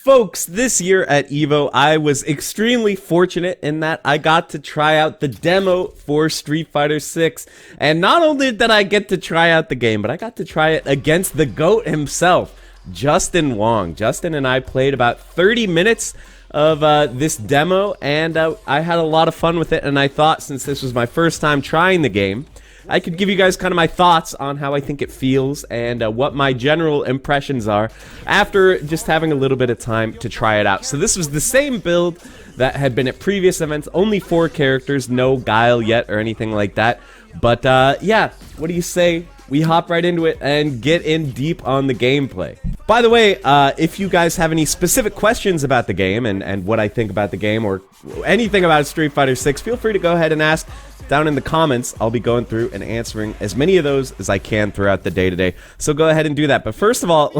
Folks, this year at EVO, I was extremely fortunate in that I got to try out the demo for Street Fighter 6. And not only did I get to try out the game, but I got to try it against the GOAT himself, Justin Wong. Justin and I played about 30 minutes of this demo, and I had a lot of fun with it. And I thought, since this was my first time trying the game, I could give you guys kind of my thoughts on how I think it feels and what my general impressions are after just having a little bit of time to try it out. So this was the same build that had been at previous events, only 4 characters, no Guile yet or anything like that. But yeah, what do you say? We hop right into it and get in deep on the gameplay. By the way, if you guys have any specific questions about the game and what I think about the game or anything about Street Fighter 6, feel free to go ahead and ask down in the comments. I'll be going through and answering as many of those as I can throughout the day today. So go ahead and do that. But first of all,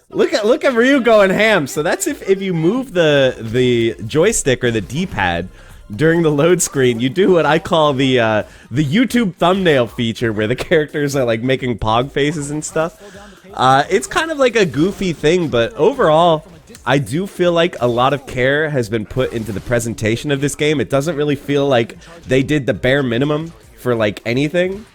look at Ryu going ham. So that's if you move the joystick or the D-pad during the load screen, you do what I call the YouTube thumbnail feature, where the characters are like making pog faces and stuff. It's kind of like a goofy thing, but overall, I do feel like a lot of care has been put into the presentation of this game. It doesn't really feel like they did the bare minimum for like anything.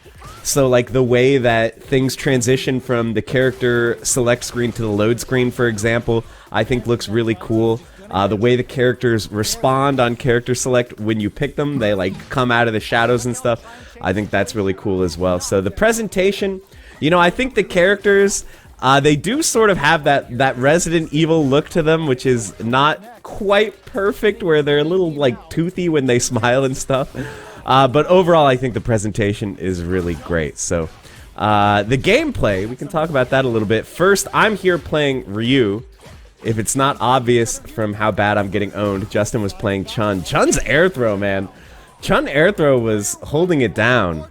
So like the way that things transition from the character select screen to the load screen, for example, I think looks really cool. The way the characters respond on character select when you pick them, they like come out of the shadows and stuff. I think that's really cool as well. So the presentation, you know, I think the characters, they do sort of have that Resident Evil look to them, which is not quite perfect, where they're a little like toothy when they smile and stuff. But overall, I think the presentation is really great. So the gameplay, we can talk about that a little bit. First, I'm here playing Ryu. If it's not obvious from how bad I'm getting owned, Justin was playing Chun. Chun's air throw, man. Chun air throw was holding it down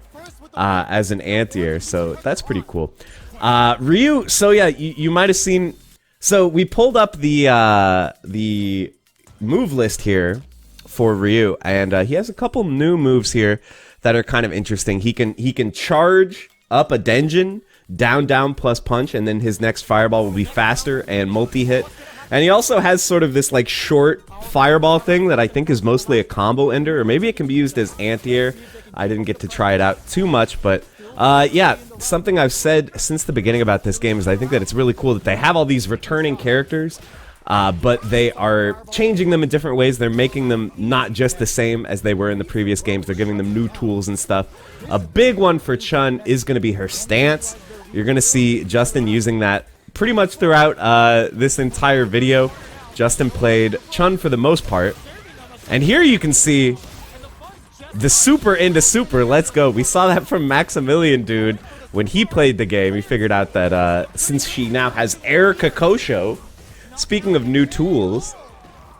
as an anti-air, so that's pretty cool. Ryu, so yeah, you might have seen, so we pulled up the move list here for Ryu, and he has a couple new moves here that are kind of interesting. He can charge up a Denjin, down plus punch, and then his next fireball will be faster and multi-hit. And he also has sort of this like short fireball thing that I think is mostly a combo ender, or maybe it can be used as anti-air. I didn't get to try it out too much, but yeah, something I've said since the beginning about this game is I think that it's really cool that they have all these returning characters, but they are changing them in different ways. They're making them not just the same as they were in the previous games. They're giving them new tools and stuff. A big one for Chun is going to be her stance. You're going to see Justin using that pretty much throughout this entire video. Justin played Chun for the most part. And here you can see the super into super. Let's go. We saw that from Maximilian, dude. When he played the game, he figured out that since she now has Air Kakosho, speaking of new tools,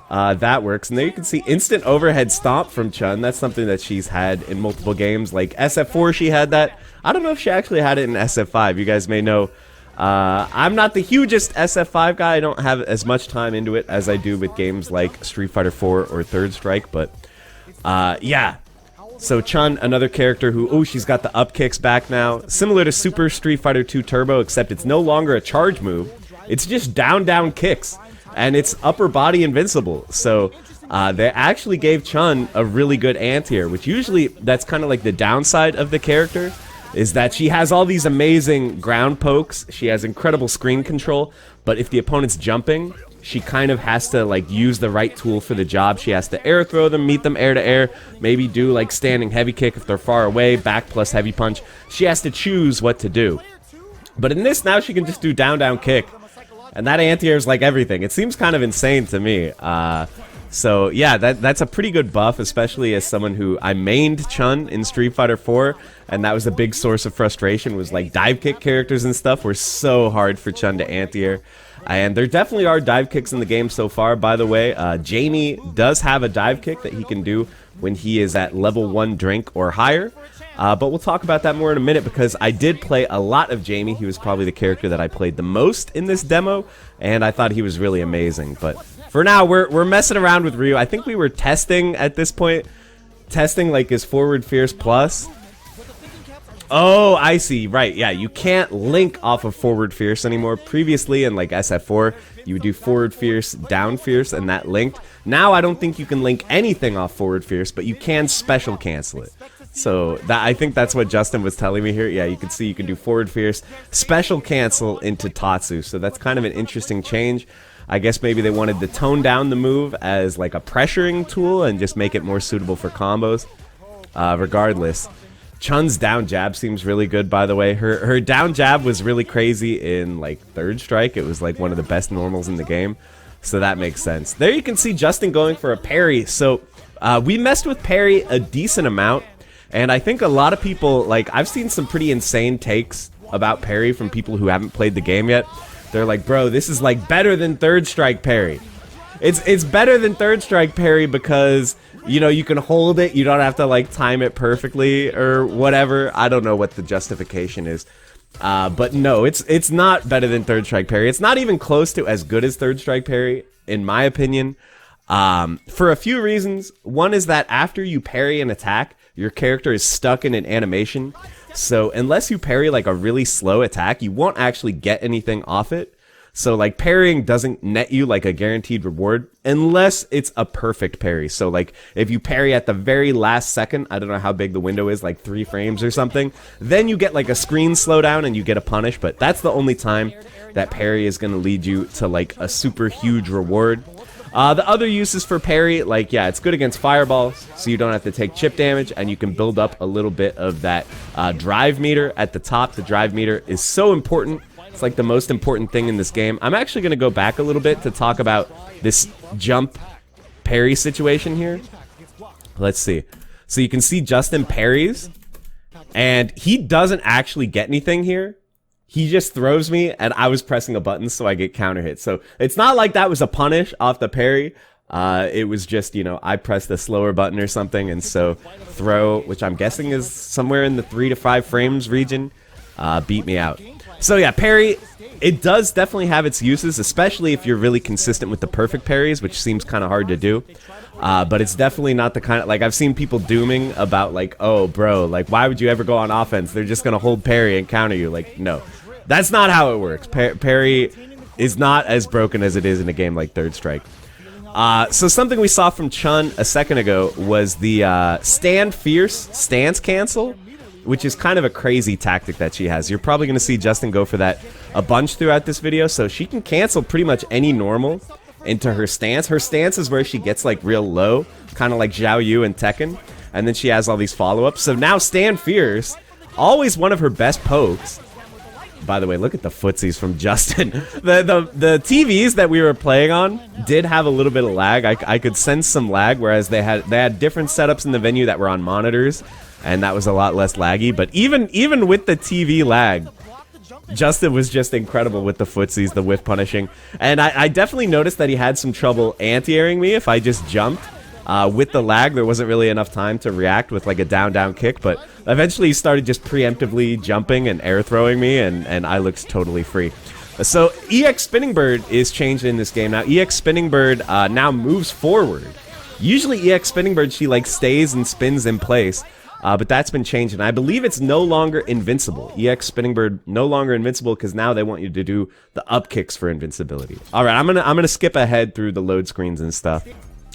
that works. And there you can see instant overhead stomp from Chun. That's something that she's had in multiple games. Like SF4, she had that. I don't know if she actually had it in SF5. You guys may know. I'm not the hugest SF5 guy. I don't have as much time into it as I do with games like Street Fighter 4 or Third Strike. But yeah. So Chun, another character who, oh, she's got the up kicks back now. Similar to Super Street Fighter 2 Turbo, except it's no longer a charge move. It's just down kicks. And it's upper body invincible. So they actually gave Chun a really good anti-air, which usually that's kind of like the downside of the character, is that she has all these amazing ground pokes. She has incredible screen control, but if the opponent's jumping, she kind of has to like use the right tool for the job. She has to air throw them, meet them air to air, maybe do like standing heavy kick if they're far away, back plus heavy punch. She has to choose what to do. But in this, now she can just do down kick. And that anti-air is like everything. It seems kind of insane to me. So yeah, that's a pretty good buff, especially as someone who I mained Chun in Street Fighter 4, and that was a big source of frustration, was like dive kick characters and stuff were so hard for Chun to anti-air. And there definitely are dive kicks in the game so far, by the way. Jamie does have a dive kick that he can do when he is at level 1 drink or higher. But we'll talk about that more in a minute, because I did play a lot of Jamie. He was probably the character that I played the most in this demo, and I thought he was really amazing. But for now, we're messing around with Ryu. I think we were testing at this point, testing like his forward fierce plus. Oh, I see. Right, yeah, you can't link off of forward fierce anymore. Previously in like SF4, you would do forward fierce, down fierce, and that linked. Now I don't think you can link anything off forward fierce, but you can special cancel it. So that, I think that's what Justin was telling me here. Yeah, you can see you can do forward fierce, special cancel into Tatsu. So that's kind of an interesting change. I guess maybe they wanted to tone down the move as like a pressuring tool and just make it more suitable for combos. Regardless, Chun's down jab seems really good, by the way. Her down jab was really crazy in like third strike. It was like one of the best normals in the game. So that makes sense. There you can see Justin going for a parry. So we messed with parry a decent amount. And I think a lot of people, like, I've seen some pretty insane takes about parry from people who haven't played the game yet. They're like, bro, this is like better than third strike parry. It's better than third strike parry because, you know, you can hold it. You don't have to like time it perfectly or whatever. I don't know what the justification is. But no, it's not better than third strike parry. It's not even close to as good as third strike parry, in my opinion. For a few reasons. One is that after you parry an attack, your character is stuck in an animation. So unless you parry like a really slow attack, you won't actually get anything off it. So like parrying doesn't net you like a guaranteed reward unless it's a perfect parry. So like if you parry at the very last second, I don't know how big the window is, like 3 frames or something, then you get like a screen slowdown and you get a punish. But that's the only time that parry is going to lead you to like a super huge reward. The other uses for parry, like, yeah, it's good against fireballs, so you don't have to take chip damage, and you can build up a little bit of that drive meter at the top. The drive meter is so important. It's like the most important thing in this game. I'm actually going to go back a little bit to talk about this jump parry situation here. Let's see. So you can see Justin parries, and he doesn't actually get anything here. He just throws me, and I was pressing a button, so I get counter hit. So it's not like that was a punish off the parry. It was just, you know, I pressed the slower button or something, and so throw, which I'm guessing is somewhere in the 3 to 5 frames region, beat me out. So yeah, parry, it does definitely have its uses, especially if you're really consistent with the perfect parries, which seems kind of hard to do. But it's definitely not the kind of, like, I've seen people dooming about, like, oh, bro, like, why would you ever go on offense? They're just going to hold parry and counter you. Like, no. That's not how it works. Parry is not as broken as it is in a game like Third Strike. So something we saw from Chun a second ago was the stand fierce stance cancel, which is kind of a crazy tactic that she has. You're probably going to see Justin go for that a bunch throughout this video. So she can cancel pretty much any normal into her stance. Her stance is where she gets like real low, kind of like Xiaoyu and Tekken. And then she has all these follow-ups. So now stand fierce, always one of her best pokes. By the way, look at the footsies from Justin. The TVs that we were playing on did have a little bit of lag. I could sense some lag, whereas they had different setups in the venue that were on monitors, and that was a lot less laggy. But even with the TV lag, Justin was just incredible with the footsies, the whiff punishing. And I definitely noticed that he had some trouble anti-airing me if I just jumped. With the lag, there wasn't really enough time to react with like a down kick, but eventually he started just preemptively jumping and air throwing me, and I looked totally free. So EX Spinning Bird is changed in this game. Now EX Spinning Bird now moves forward. Usually EX Spinning Bird, she like stays and spins in place, but that's been changed, and I believe it's no longer invincible. EX Spinning Bird no longer invincible because now they want you to do the up kicks for invincibility. All right, I'm gonna skip ahead through the load screens and stuff.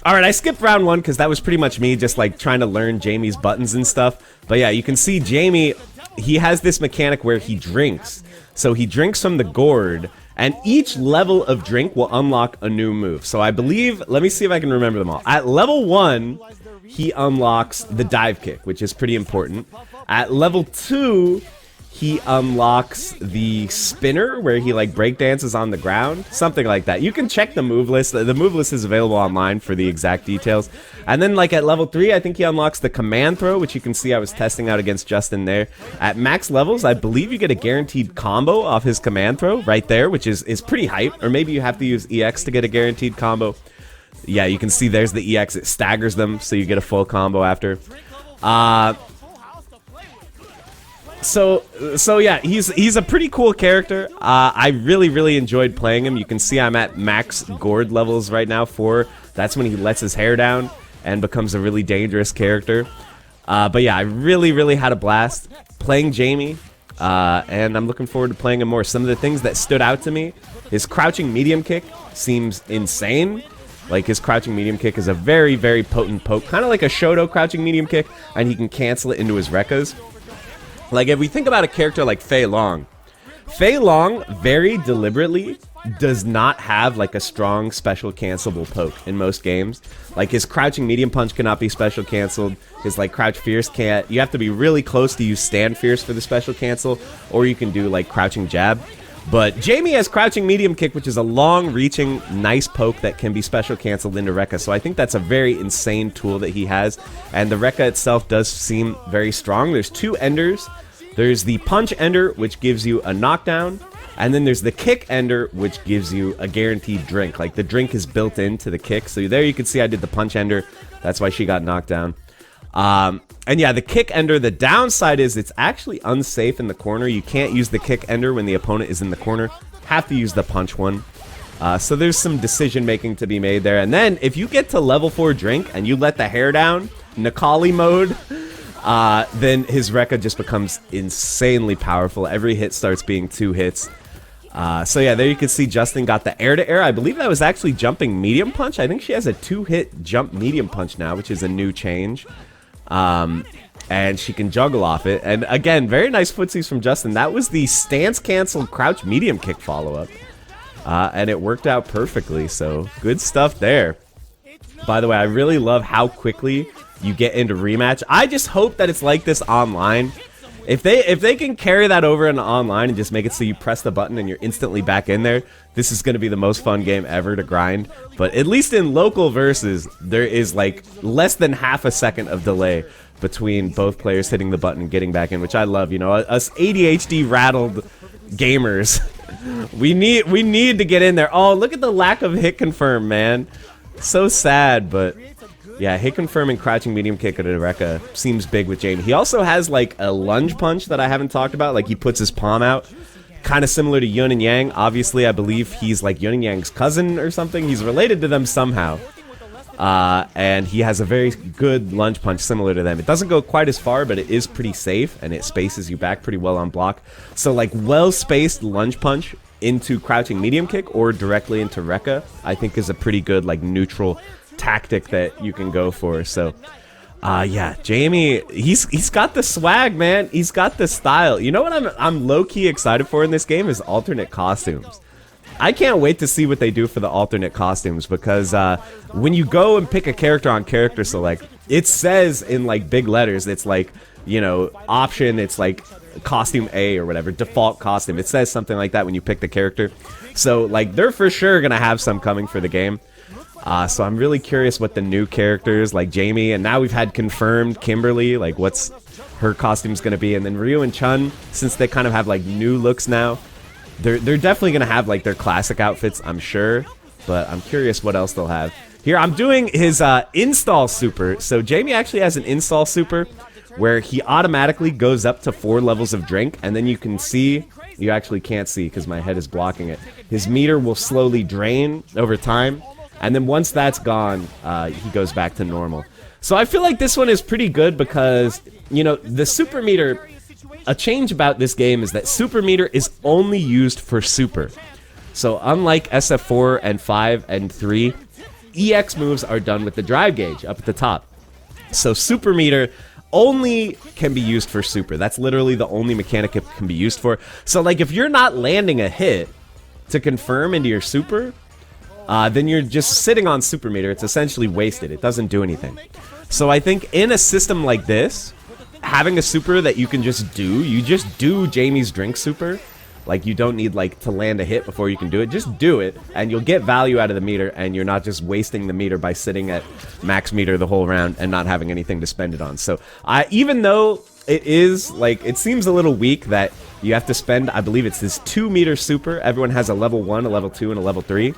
Alright, I skipped round 1 because that was pretty much me just like trying to learn Jamie's buttons and stuff. But yeah, you can see Jamie, he has this mechanic where he drinks. So he drinks from the gourd, and each level of drink will unlock a new move. So I believe, let me see if I can remember them all. At level 1, he unlocks the dive kick, which is pretty important. At level 2, he unlocks the spinner, where he like breakdances on the ground, something like that. You can check the move list. The move list is available online for the exact details. And then like at level 3, I think he unlocks the command throw, which you can see I was testing out against Justin there. At max levels, I believe you get a guaranteed combo off his command throw right there, which is pretty hype. Or maybe you have to use EX to get a guaranteed combo. Yeah, you can see there's the EX. It staggers them, so you get a full combo after. So yeah, he's a pretty cool character. I really enjoyed playing him. You can see I'm at max gourd levels right now. That's when he lets his hair down and becomes a really dangerous character. But yeah, I really had a blast playing Jamie. And I'm looking forward to playing him more. Some of the things that stood out to me, his crouching medium kick seems insane. Like, his crouching medium kick is a very potent poke, kind of like a Shoto crouching medium kick, and he can cancel it into his Rekkas. Like, if we think about a character like Fei Long very deliberately does not have like a strong special cancelable poke in most games. Like, his crouching medium punch cannot be special canceled. His like crouch fierce can't. You have to be really close to use stand fierce for the special cancel, or you can do like crouching jab. But Jamie has crouching medium kick, which is a long reaching nice poke that can be special canceled into Rekka. So I think that's a very insane tool that he has, and the Rekka itself does seem very strong. There's two enders. There's the punch ender, which gives you a knockdown, and then there's the kick ender, which gives you a guaranteed drink. Like, the drink is built into the kick. So there you can see I did the punch ender. That's why she got knocked down. And yeah, the kick ender, the downside is it's actually unsafe in the corner. You can't use the kick ender when the opponent is in the corner. Have to use the punch one. So there's some decision making to be made there. And then if you get to level 4 drink and you let the hair down, Nikali mode, then his Rekka just becomes insanely powerful. Every hit starts being 2 hits. So yeah, there you can see Justin got the air to air. I believe that was actually jumping medium punch. I think she has a 2-hit jump medium punch now, which is a new change. And she can juggle off it. And again, very nice footsies from Justin. That was the stance cancel crouch medium kick follow-up. And it worked out perfectly, so good stuff there. By the way, I really love how quickly you get into rematch. I just hope that it's like this online. If they can carry that over into online and just make it so you press the button and you're instantly back in there, this is going to be the most fun game ever to grind. But at least in local versus, there is like less than half a second of delay between both players hitting the button and getting back in, which I love. You know, us ADHD rattled gamers, we need to get in there. Oh, look at the lack of hit confirm, man. So sad, but yeah, hit confirm and crouching medium kick at Rekka seems big with Jamie. He also has like a lunge punch that I haven't talked about. Like, he puts his palm out, kind of similar to Yun and Yang. Obviously, I believe he's like Yun and Yang's cousin or something. He's related to them somehow. And he has a very good lunge punch similar to them. It doesn't go quite as far, but it is pretty safe, and it spaces you back pretty well on block. So like, well-spaced lunge punch into crouching medium kick or directly into Rekka, I think is a pretty good like neutral tactic that you can go for. So yeah, Jamie, he's got the swag, man. He's got the style. You know what I'm low-key excited for in this game is alternate costumes. I can't wait to see what they do for the alternate costumes, because when you go and pick a character on character select, it says in like big letters, it's like, you know, option, it's like costume A or whatever, default costume. It says something like that when you pick the character. So like, they're for sure gonna have some coming for the game. So I'm really curious what the new characters like Jamie, and now we've had confirmed Kimberly, like what's her costume's gonna be, and then Ryu and Chun, since they kind of have like new looks now, they're definitely gonna have like their classic outfits, I'm sure, but I'm curious what else they'll have. Here, I'm doing his install super. So Jamie actually has an install super where he automatically goes up to 4 levels of drink, and then you can see, you actually can't see because my head is blocking it, his meter will slowly drain over time. And then once that's gone, he goes back to normal. So I feel like this one is pretty good because, you know, the super meter, a change about this game is that super meter is only used for super. So unlike SF4 and 5 and 3, EX moves are done with the drive gauge up at the top. So super meter only can be used for super. That's literally the only mechanic it can be used for. So like, if you're not landing a hit to confirm into your super, then you're just sitting on super meter. It's essentially wasted. It doesn't do anything. So I think in a system like this, having a super that you can just do, you just do Jamie's drink super. Like, you don't need like to land a hit before you can do it. Just do it, and you'll get value out of the meter, and you're not just wasting the meter by sitting at max meter the whole round and not having anything to spend it on. So even though it is like, it seems a little weak that you have to spend, I believe it's this 2 meter super. Everyone has a level 1, a level 2, and a level 3.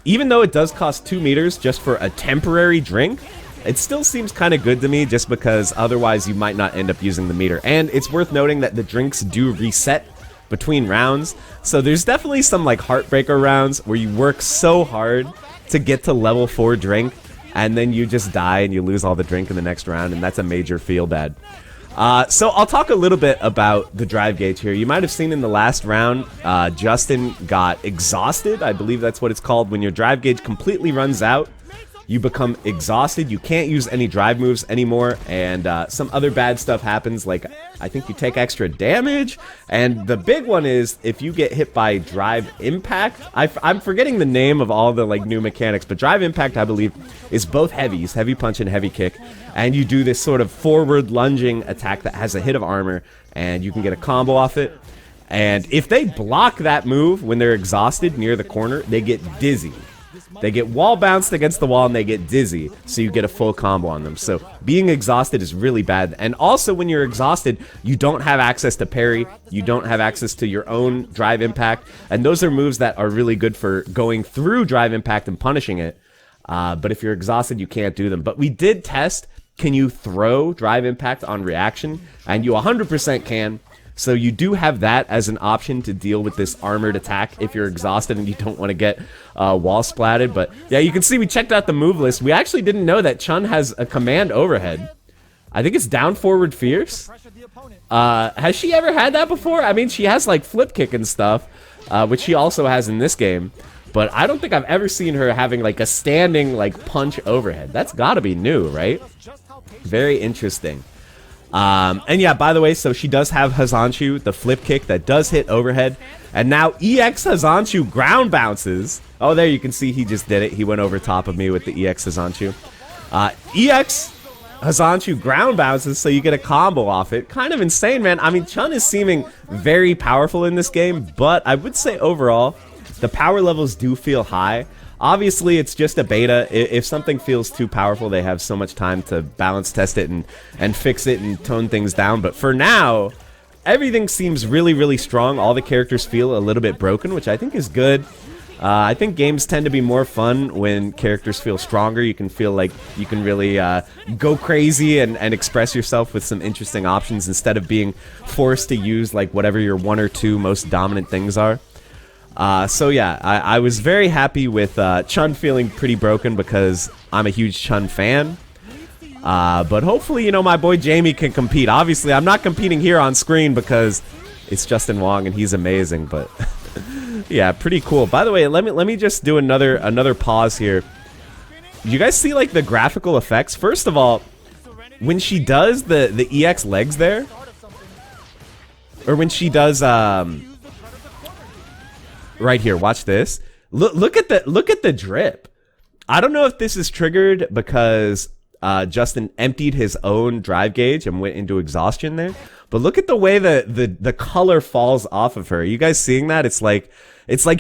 Even though it does cost 2 meters just for a temporary drink, it still seems kind of good to me, just because otherwise you might not end up using the meter. And it's worth noting that the drinks do reset between rounds, so there's definitely some like heartbreaker rounds where you work so hard to get to level 4 drink, and then you just die and you lose all the drink in the next round, and that's a major feel bad. So I'll talk a little bit about the drive gauge here. You might have seen in the last round, Justin got exhausted. I believe that's what it's called. When your drive gauge completely runs out, you become exhausted. You can't use any drive moves anymore, and some other bad stuff happens, like I think you take extra damage, and the big one is if you get hit by drive impact. I'm forgetting the name of all the like new mechanics, but drive impact, I believe, is both heavies, heavy punch and heavy kick, and you do this sort of forward lunging attack that has a hit of armor, and you can get a combo off it. And if they block that move when they're exhausted near the corner, they get dizzy. They get wall bounced against the wall and they get dizzy, so you get a full combo on them. So being exhausted is really bad. And also when you're exhausted, you don't have access to parry, you don't have access to your own drive impact, and those are moves that are really good for going through drive impact and punishing it. But if you're exhausted, you can't do them. But we did test, can you throw drive impact on reaction? And you 100% can. So you do have that as an option to deal with this armored attack if you're exhausted and you don't want to get wall splatted. But yeah, you can see we checked out the move list. We actually didn't know that Chun has a command overhead. I think it's down forward fierce. Has she ever had that before? I mean, she has like flip kick and stuff, which she also has in this game. But I don't think I've ever seen her having like a standing like punch overhead. That's gotta be new, right? Very interesting. And yeah, by the way, so she does have Hazanshu, the flip kick that does hit overhead. And now EX Hazanshu ground bounces. Oh, there you can see he just did it. He went over top of me with the EX Hazanshu. EX Hazanshu ground bounces, so you get a combo off it. Kind of insane, man. I mean, Chun is seeming very powerful in this game, but I would say overall, the power levels do feel high. Obviously, it's just a beta. If something feels too powerful, they have so much time to balance test it and fix it and tone things down. But for now, everything seems really, really strong. All the characters feel a little bit broken, which I think is good. I think games tend to be more fun when characters feel stronger. You can feel like you can really go crazy and express yourself with some interesting options instead of being forced to use like whatever your one or two most dominant things are. So yeah, I was very happy with Chun feeling pretty broken because I'm a huge Chun fan. But hopefully, you know, my boy Jamie can compete. Obviously, I'm not competing here on screen because it's Justin Wong and he's amazing. But yeah, pretty cool. By the way, let me just do another pause here. You guys see like the graphical effects? First of all, when she does the EX legs there, or when she does right here, watch this. Look at the drip. I don't know if this is triggered because Justin emptied his own drive gauge and went into exhaustion there. But look at the way the color falls off of her. Are you guys seeing that? It's like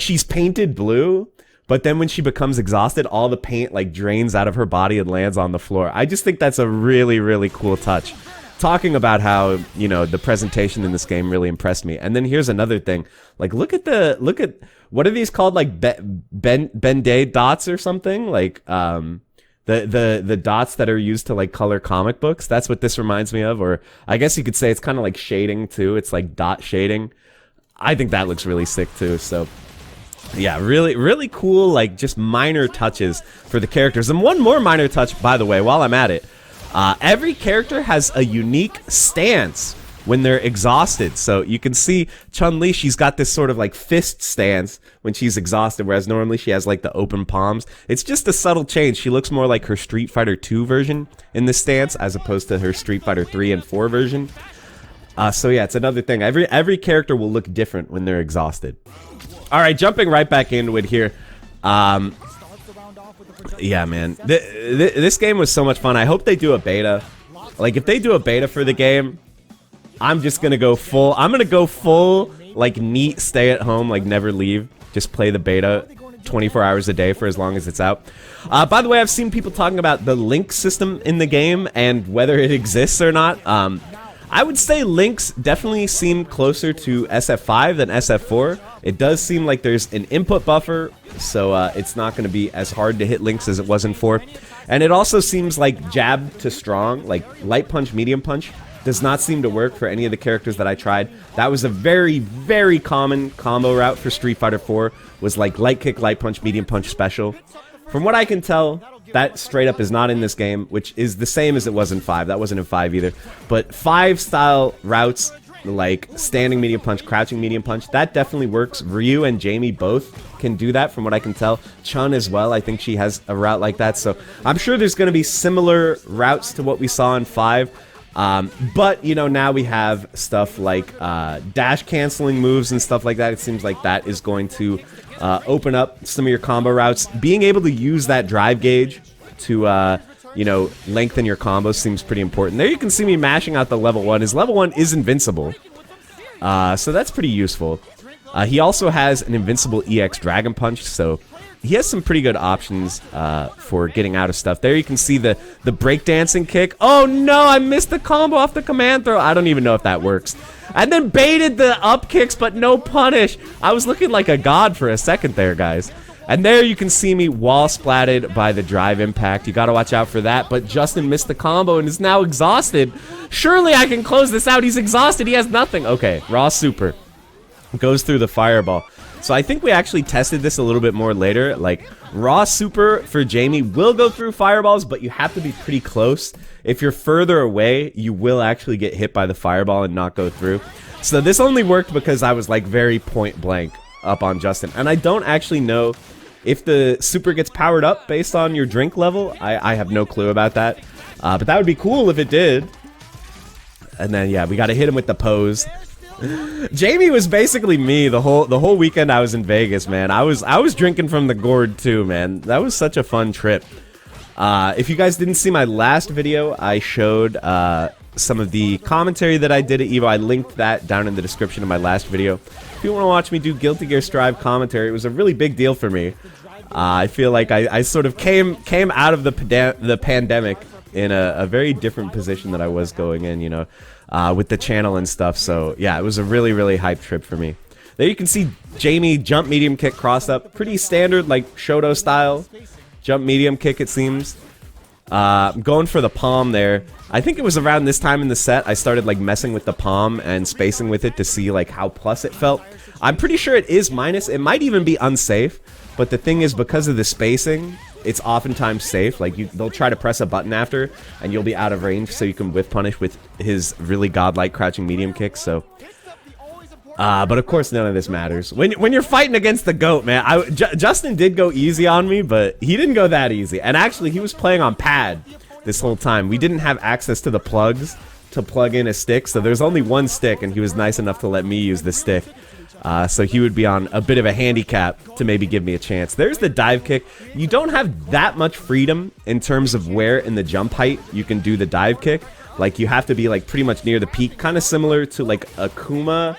she's painted blue, but then when she becomes exhausted, all the paint like drains out of her body and lands on the floor. I just think that's a really, really cool touch. Talking about how, you know, the presentation in this game really impressed me. And then here's another thing. Like, look at what are these called? Like Ben-Day dots or something? Like the dots that are used to like color comic books. That's what this reminds me of. Or I guess you could say it's kind of like shading too. It's like dot shading. I think that looks really sick too. So yeah, really, really cool. Like just minor touches for the characters. And one more minor touch, by the way, while I'm at it. Every character has a unique stance when they're exhausted. So you can see Chun-Li, she's got this sort of like fist stance when she's exhausted, whereas normally she has like the open palms. It's just a subtle change. She looks more like her Street Fighter 2 version in this stance as opposed to her Street Fighter 3 and 4 version. So yeah, it's another thing. Every character will look different when they're exhausted. All right, jumping right back into it here. Yeah, man, this game was so much fun. I hope they do a beta. Like, if they do a beta for the game, I'm just gonna go full. I'm gonna go full, like, neat, stay at home, like, never leave. Just play the beta 24 hours a day for as long as it's out. By the way, I've seen people talking about the link system in the game and whether it exists or not. I would say links definitely seem closer to SF5 than SF4. It does seem like there's an input buffer, so it's not going to be as hard to hit links as it was in 4. And it also seems like jab to strong, like light punch, medium punch, does not seem to work for any of the characters that I tried. That was a very, very common combo route for Street Fighter 4, was like light kick, light punch, medium punch special. From what I can tell, That straight up is not in this game, which is the same as it was in 5. That wasn't in 5 either. But 5 style routes, like standing medium punch, crouching medium punch, that definitely works. Ryu and Jamie both can do that from what I can tell. Chun as well, I think she has a route like that. So I'm sure there's going to be similar routes to what we saw in 5. But, you know, now we have stuff like dash canceling moves and stuff like that. It seems like that is going to open up some of your combo routes. Being able to use that drive gauge to, you know, lengthen your combos seems pretty important. There you can see me mashing out the level 1. His level 1 is invincible. So that's pretty useful. He also has an invincible EX Dragon Punch, so he has some pretty good options for getting out of stuff. There you can see the breakdancing kick. Oh no, I missed the combo off the command throw. I don't even know if that works. And then baited the up kicks, but no punish. I was looking like a god for a second there, guys. And there you can see me wall splatted by the drive impact. You gotta watch out for that. But Justin missed the combo and is now exhausted. Surely I can close this out. He's exhausted. He has nothing. Okay, raw super. Goes through the fireball. So I think we actually tested this a little bit more later. Like, raw super for Jamie will go through fireballs, but you have to be pretty close. If you're further away, you will actually get hit by the fireball and not go through. So this only worked because I was like very point blank up on Justin. And I don't actually know if the super gets powered up based on your drink level. I have no clue about that. But that would be cool if it did. And then, yeah, we got to hit him with the pose. Jamie was basically me the whole weekend I was in Vegas, man. I was drinking from the gourd too, man. That was such a fun trip. If you guys didn't see my last video, I showed some of the commentary that I did at EVO. I linked that down in the description of my last video. If you want to watch me do Guilty Gear Strive commentary, it was a really big deal for me. I feel like I sort of came out of the pandemic in a very different position that I was going in, you know, with the channel and stuff. So yeah, it was a really, really hype trip for me. There you can see Jamie jump medium kick cross up. Pretty standard, like Shoto style. Jump medium kick, it seems. I'm going for the palm there. I think it was around this time in the set I started like messing with the palm and spacing with it to see like how plus it felt. I'm pretty sure it is minus. It might even be unsafe. But the thing is, because of the spacing, it's oftentimes safe. Like, they'll try to press a button after, and you'll be out of range, so you can whiff punish with his really godlike crouching medium kick. So, but of course, none of this matters. When you're fighting against the GOAT, man, Justin did go easy on me, but he didn't go that easy. And actually, he was playing on pad this whole time. We didn't have access to the plugs to plug in a stick, so there's only one stick, and he was nice enough to let me use the stick. So he would be on a bit of a handicap to maybe give me a chance. There's the dive kick. You don't have that much freedom in terms of where in the jump height you can do the dive kick. Like, you have to be like pretty much near the peak, kind of similar to like Akuma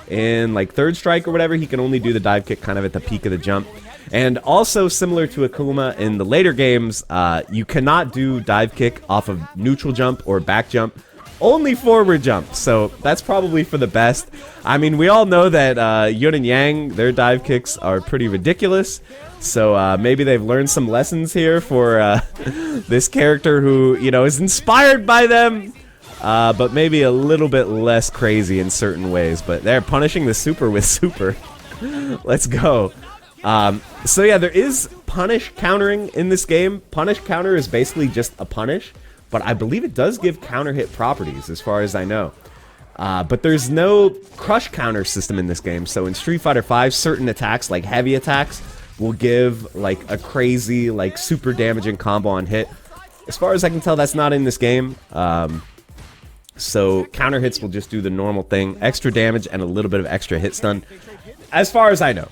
in like Third Strike or whatever. He can only do the dive kick kind of at the peak of the jump. And also similar to Akuma in the later games, you cannot do dive kick off of neutral jump or back jump. Only forward jump, so that's probably for the best. I mean, we all know that Yun and Yang, their dive kicks are pretty ridiculous. So maybe they've learned some lessons here for this character who, you know, is inspired by them, but maybe a little bit less crazy in certain ways. But they're punishing the super with super. Let's go. So yeah, there is punish countering in this game. Punish counter is basically just a punish. But I believe it does give counter hit properties, as far as I know. But there's no crush counter system in this game. So in Street Fighter V, certain attacks, like heavy attacks, will give like a crazy, like super damaging combo on hit. As far as I can tell, that's not in this game. So counter hits will just do the normal thing, extra damage and a little bit of extra hit stun, as far as I know.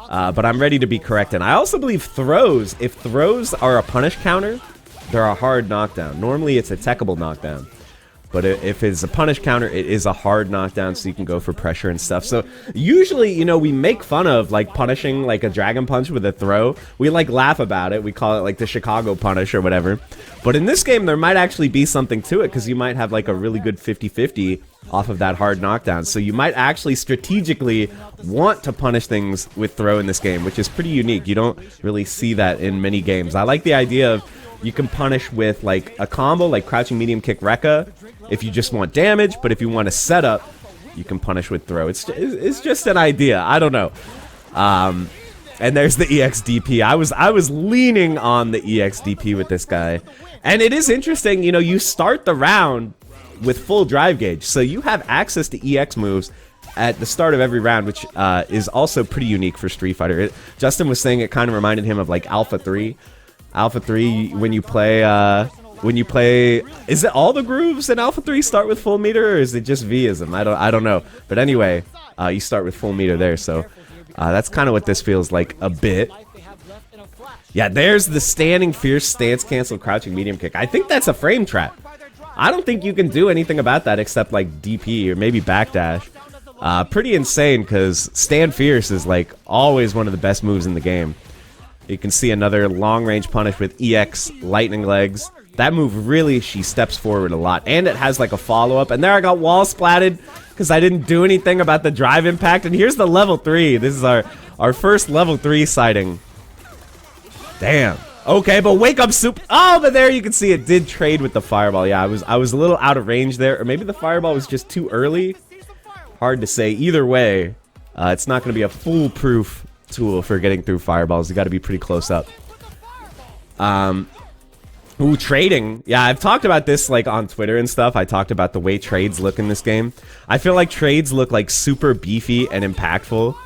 But I'm ready to be corrected. I also believe throws, if throws are a punish counter, they're a hard knockdown. Normally it's a techable knockdown, but if it's a punish counter, it is a hard knockdown, so you can go for pressure and stuff. So usually, you know, we make fun of like punishing like a dragon punch with a throw. We like laugh about it. We call it like the Chicago punish or whatever. But in this game, there might actually be something to it, because you might have like a really good 50-50 off of that hard knockdown. So you might actually strategically want to punish things with throw in this game, which is pretty unique. You don't really see that in many games. I like the idea of you can punish with like a combo, like crouching medium kick Rekka, if you just want damage. But if you want to set up, you can punish with throw. It's just an idea. I don't know. And there's the EXDP. I was leaning on the EXDP with this guy. And it is interesting, you know, you start the round with full drive gauge. So you have access to EX moves at the start of every round, which is also pretty unique for Street Fighter. Justin was saying it kind of reminded him of like Alpha 3. Alpha 3, when you play, is it all the grooves in Alpha 3 start with full meter, or is it just Vism? I don't know. But anyway, you start with full meter there, so that's kind of what this feels like a bit. Yeah, there's the standing fierce stance cancel crouching medium kick. I think that's a frame trap. I don't think you can do anything about that except like DP or maybe backdash. Pretty insane, because stand fierce is like always one of the best moves in the game. You can see another long range punish with EX lightning legs. That move really, she steps forward a lot, and it has like a follow up. And there I got wall splatted because I didn't do anything about the drive impact. And here's the level 3. This is our first level 3 sighting. Damn. Okay, but wake up soup. Oh, but there you can see it did trade with the fireball. Yeah, I was a little out of range there, or maybe the fireball was just too early. Hard to say. Either way, it's not going to be a foolproof tool for getting through fireballs. You got to be pretty close up. Ooh, trading. Yeah, I've talked about this like on Twitter and stuff. I talked about the way trades look in this game. I feel like trades look like super beefy and impactful.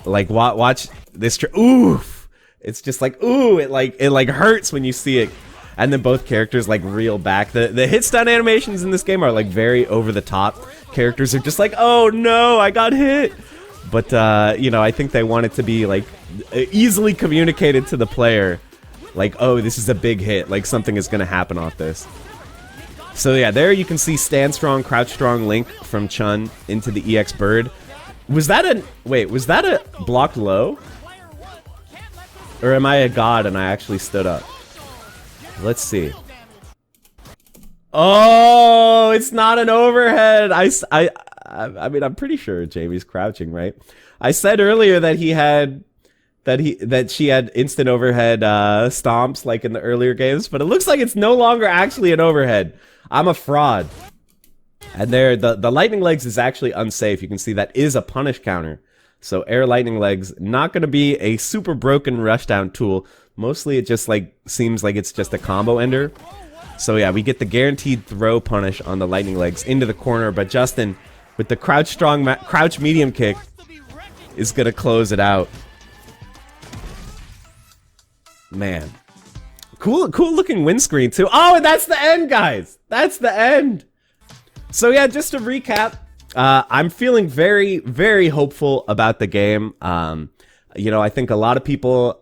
Like watch this. Oof. It's just like, ooh, it like hurts when you see it. And then both characters like reel back. The hit stun animations in this game are like very over the top. Characters are just like, oh no, I got hit. But you know, I think they want it to be like easily communicated to the player. Like, oh, this is a big hit. Like something is gonna happen off this. So yeah, there you can see stand strong, crouch strong link from Chun into the EX bird. Was that a blocked low? Or am I a god and I actually stood up? Let's see. Oh, it's not an overhead. I mean, I'm pretty sure Jamie's crouching, right? I said earlier that she had instant overhead stomps like in the earlier games, but it looks like it's no longer actually an overhead. I'm a fraud. And there, the lightning legs is actually unsafe. You can see that is a punish counter. So air lightning legs, not going to be a super broken rushdown tool. Mostly it just like seems like it's just a combo ender. So yeah, we get the guaranteed throw punish on the lightning legs into the corner, but Justin with the crouch strong crouch medium kick is going to close it out. Man. Cool looking windscreen too. Oh, and that's the end, guys. That's the end. So yeah, just to recap, I'm feeling very, very hopeful about the game. You know, I think a lot of people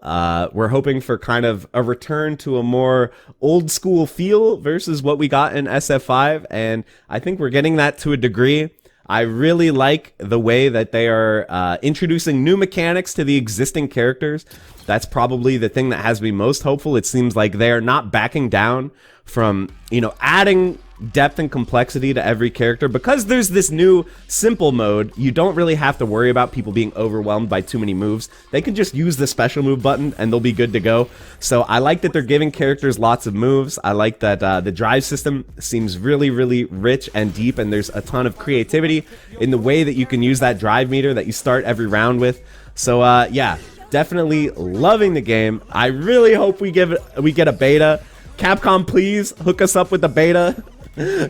were hoping for kind of a return to a more old school feel versus what we got in SF5, and I think we're getting that to a degree. I really like the way that they are introducing new mechanics to the existing characters. That's probably the thing that has me most hopeful. It seems like they're not backing down from, you know, adding depth and complexity to every character. Because there's this new simple mode, you don't really have to worry about people being overwhelmed by too many moves. They can just use the special move button and they'll be good to go. So I like that they're giving characters lots of moves. I like that the drive system seems really, really rich and deep, and there's a ton of creativity in the way that you can use that drive meter that you start every round with. So yeah, definitely loving the game. I really hope we get a beta. Capcom, please hook us up with the beta.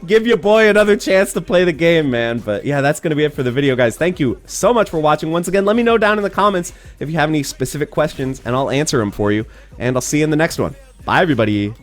Give your boy another chance to play the game, man. But yeah, that's going to be it for the video, guys. Thank you so much for watching. Once again, let me know down in the comments if you have any specific questions, and I'll answer them for you. And I'll see you in the next one. Bye, everybody.